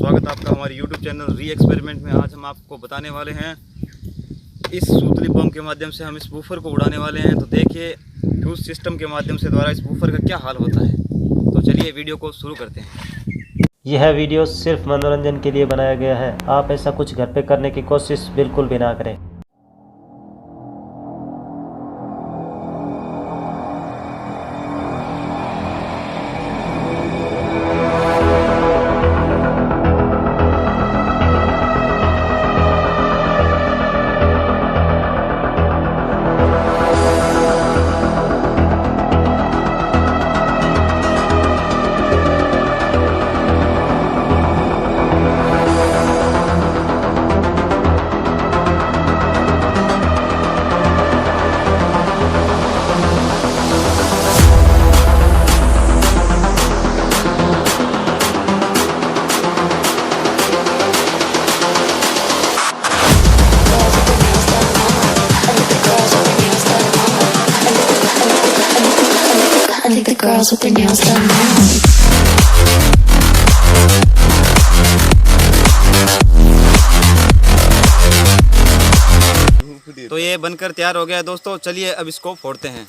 स्वागत है आपका हमारे YouTube चैनल री एक्सपेरिमेंट में। आज हम आपको बताने वाले हैं इस सूतली पंप के माध्यम से हम इस वूफर को उड़ाने वाले हैं। तो देखिए फ्यूज सिस्टम के माध्यम से द्वारा इस वूफर का क्या हाल होता है। तो चलिए वीडियो को शुरू करते हैं। यह वीडियो सिर्फ मनोरंजन के लिए बनाया गया है। आप ऐसा कुछ घर पे करने की कोशिश बिल्कुल भी ना करें। I think the girls with their nails done now. तो ये बनकर तैयार हो गया है दोस्तों। चलिए अब इसको फोड़ते हैं।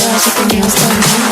Girls with their nails done now.